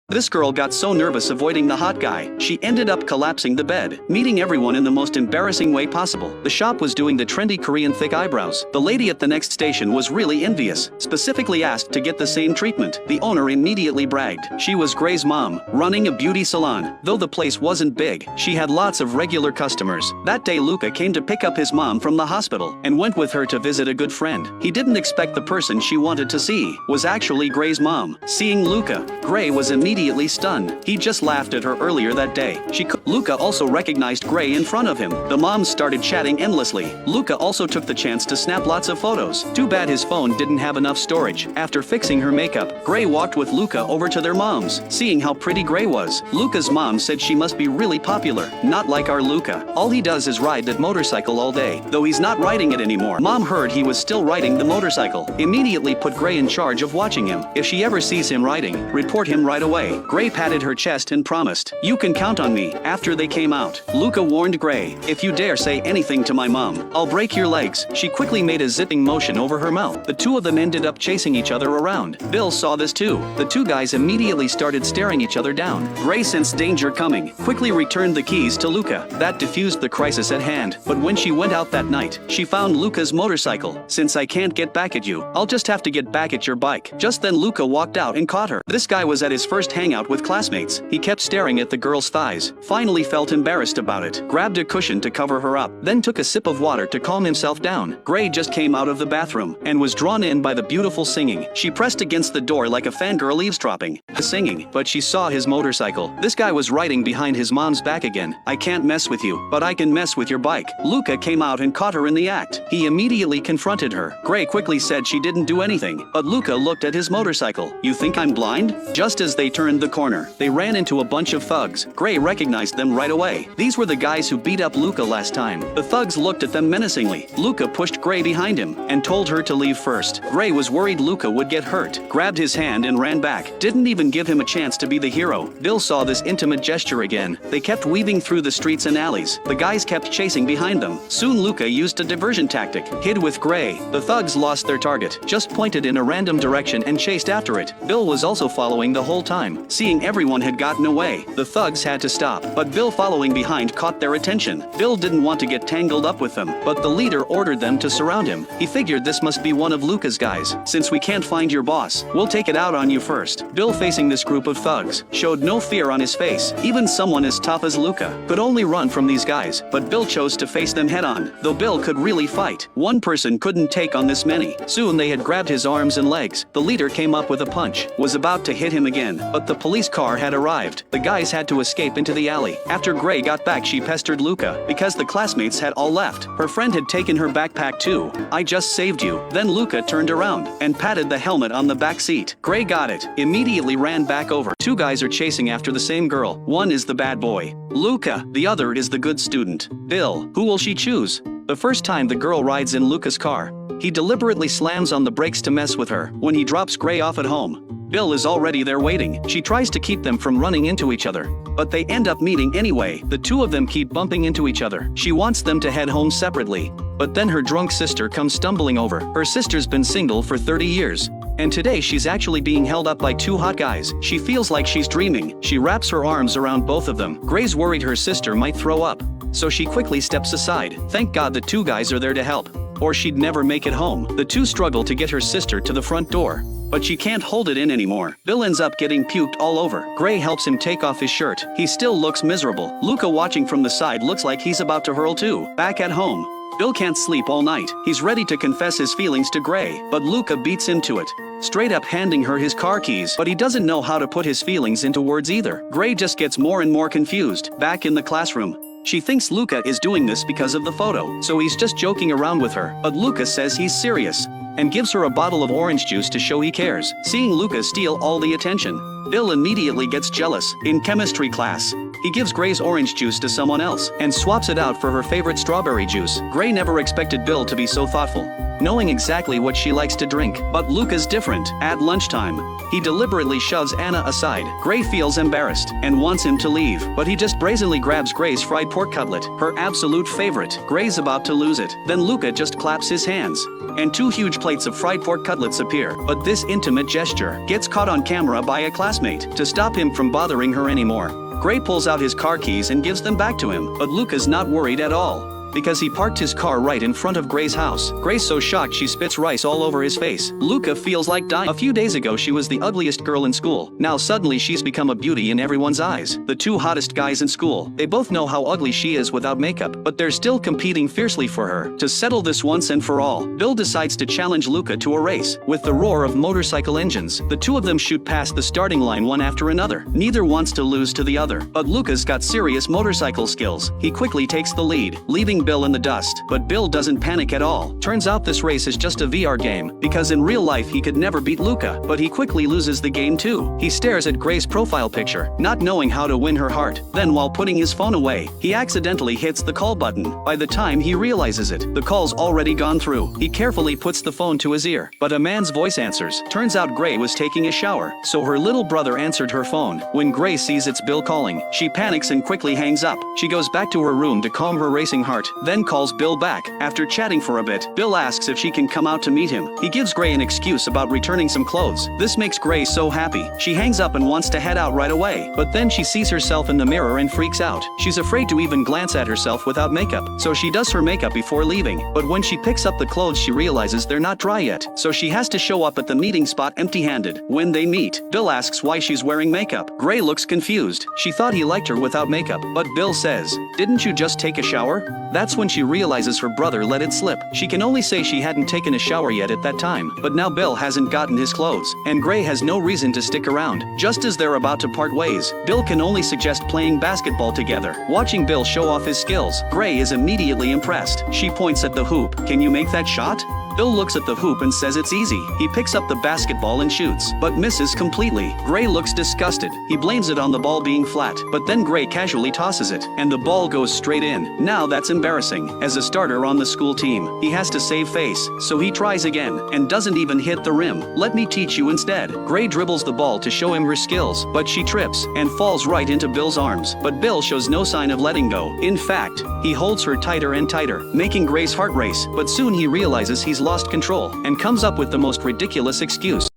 This girl got so nervous avoiding the hot guy, she ended up collapsing the bed, meeting everyone in the most embarrassing way possible. The shop was doing the trendy Korean thick eyebrows. The lady at the next station was really envious, specifically asked to get the same treatment. The owner immediately bragged. She was Gray's mom, running a beauty salon. Though the place wasn't big, she had lots of regular customers. That day Luca came to pick up his mom from the hospital, and went with her to visit a good friend. He didn't expect the person she wanted to see was actually Gray's mom. Seeing Luca, Gray was immediately stunned. He just laughed at her earlier that day. Luca also recognized Gray in front of him. The moms started chatting endlessly. Luca also took the chance to snap lots of photos. Too bad his phone didn't have enough storage. After fixing her makeup, Gray walked with Luca over to their moms. Seeing how pretty Gray was, Luca's mom said she must be really popular, not like our Luca. All he does is ride that motorcycle all day, though he's not riding it anymore. Mom heard he was still riding the motorcycle, immediately put Gray in charge of watching him. If she ever sees him riding, report him right away. Gray patted her chest and promised, "You can count on me." After they came out, Luca warned Gray, "If you dare say anything to my mom, I'll break your legs." She quickly made a zipping motion over her mouth. The two of them ended up chasing each other around. Bill saw this too. The two guys immediately started staring each other down. Gray sensed danger coming, quickly returned the keys to Luca. That diffused the crisis at hand. But when she went out that night, she found Luca's motorcycle. "Since I can't get back at you, I'll just have to get back at your bike." Just then Luca walked out and caught her. This guy was at his first hangout with classmates. He kept staring at the girl's thighs, finally felt embarrassed about it, grabbed a cushion to cover her up, then took a sip of water to calm himself down. Gray just came out of the bathroom, and was drawn in by the beautiful singing. She pressed against the door like a fangirl eavesdropping. The singing, but she saw his motorcycle. This guy was riding behind his mom's back again. "I can't mess with you, but I can mess with your bike." Luca came out and caught her in the act. He immediately confronted her. Gray quickly said she didn't do anything, but Luca looked at his motorcycle. "You think I'm blind?" Just as they turned the corner, they ran into a bunch of thugs. Gray recognized them right away. These were the guys who beat up Luca last time. The thugs looked at them menacingly. Luca pushed Gray behind him, and told her to leave first. Gray was worried Luca would get hurt, grabbed his hand and ran back. Didn't even give him a chance to be the hero. Bill saw this intimate gesture again. They kept weaving through the streets and alleys. The guys kept chasing behind them. Soon Luca used a diversion tactic, hid with Gray. The thugs lost their target, just pointed in a random direction and chased after it. Bill was also following the whole time. Seeing everyone had gotten away, the thugs had to stop, but Bill following behind caught their attention. Bill didn't want to get tangled up with them, but the leader ordered them to surround him. He figured this must be one of Luca's guys. "Since we can't find your boss, we'll take it out on you first." Bill, facing this group of thugs, showed no fear on his face. Even someone as tough as Luca could only run from these guys, but Bill chose to face them head on. Though Bill could really fight, one person couldn't take on this many. Soon they had grabbed his arms and legs. The leader came up with a punch, was about to hit him again, but the police car had arrived. The guys had to escape into the alley. After Gray got back, she pestered Luca, because the classmates had all left. Her friend had taken her backpack too. "I just saved you." Then Luca turned around, and patted the helmet on the back seat. Gray got it, immediately ran back over. Two guys are chasing after the same girl. One is the bad boy, Luca. The other is the good student, Bill. Who will she choose? The first time the girl rides in Luca's car, he deliberately slams on the brakes to mess with her. When he drops Gray off at home, Bill is already there waiting. She tries to keep them from running into each other, but they end up meeting anyway. The two of them keep bumping into each other. She wants them to head home separately, but then her drunk sister comes stumbling over. Her sister's been single for 30 years. And today she's actually being held up by two hot guys. She feels like she's dreaming. She wraps her arms around both of them. Gray's worried her sister might throw up, so she quickly steps aside. Thank God the two guys are there to help, or she'd never make it home. The two struggle to get her sister to the front door, but she can't hold it in anymore. Bill ends up getting puked all over. Gray helps him take off his shirt. He still looks miserable. Luca, watching from the side, looks like he's about to hurl too. Back at home, Bill can't sleep all night. He's ready to confess his feelings to Gray, but Luca beats him to it, straight up handing her his car keys. But he doesn't know how to put his feelings into words either. Gray just gets more and more confused. Back in the classroom, she thinks Luca is doing this because of the photo, so he's just joking around with her. But Luca says he's serious, and gives her a bottle of orange juice to show he cares. Seeing Luca steal all the attention, Bill immediately gets jealous. In chemistry class, he gives Gray's orange juice to someone else, and swaps it out for her favorite strawberry juice. Gray never expected Bill to be so thoughtful. knowing exactly what she likes to drink. But Luca's different. At lunchtime, he deliberately shoves Anna aside. Gray feels embarrassed and wants him to leave, but he just brazenly grabs Gray's fried pork cutlet, her absolute favorite. Gray's about to lose it. Then Luca just claps his hands, and 2 huge plates of fried pork cutlets appear. But this intimate gesture gets caught on camera by a classmate. To stop him from bothering her anymore, Gray pulls out his car keys and gives them back to him. But Luca's not worried at all, because he parked his car right in front of Gray's house. Gray's so shocked she spits rice all over his face. Luca feels like dying. A few days ago she was the ugliest girl in school. Now suddenly she's become a beauty in everyone's eyes. The 2 hottest guys in school, they both know how ugly she is without makeup, but they're still competing fiercely for her. To settle this once and for all, Bill decides to challenge Luca to a race. With the roar of motorcycle engines, the 2 of them shoot past the starting line one after another. Neither wants to lose to the other, but Luca's got serious motorcycle skills. He quickly takes the lead, leaving Bill in the dust. But Bill doesn't panic at all. Turns out this race is just a VR game, because in real life he could never beat Luca, but he quickly loses the game too. He stares at Gray's profile picture, not knowing how to win her heart. Then while putting his phone away, he accidentally hits the call button. By the time he realizes it, the call's already gone through. He carefully puts the phone to his ear, but a man's voice answers. Turns out Gray was taking a shower, so her little brother answered her phone. When Gray sees it's Bill calling, she panics and quickly hangs up. She goes back to her room to calm her racing heart, then calls Bill back. After chatting for a bit, Bill asks if she can come out to meet him. He gives Gray an excuse about returning some clothes. This makes Gray so happy. She hangs up and wants to head out right away, but then she sees herself in the mirror and freaks out. She's afraid to even glance at herself without makeup, so she does her makeup before leaving. But when she picks up the clothes she realizes they're not dry yet, so she has to show up at the meeting spot empty-handed. When they meet, Bill asks why she's wearing makeup. Gray looks confused. She thought he liked her without makeup, but Bill says, "Didn't you just take a shower?" That's when she realizes her brother let it slip. She can only say she hadn't taken a shower yet at that time, but now Bill hasn't gotten his clothes, and Gray has no reason to stick around. Just as they're about to part ways, Bill can only suggest playing basketball together. Watching Bill show off his skills, Gray is immediately impressed. She points at the hoop. "Can you make that shot?" Bill looks at the hoop and says it's easy. He picks up the basketball and shoots, but misses completely. Gray looks disgusted. He blames it on the ball being flat, but then Gray casually tosses it, and the ball goes straight in. Now that's embarrassing. As a starter on the school team, he has to save face, so he tries again, and doesn't even hit the rim. "Let me teach you instead." Gray dribbles the ball to show him her skills, but she trips, and falls right into Bill's arms. But Bill shows no sign of letting go. In fact, he holds her tighter and tighter, making Gray's heart race, but soon he realizes he's lost control, and comes up with the most ridiculous excuse.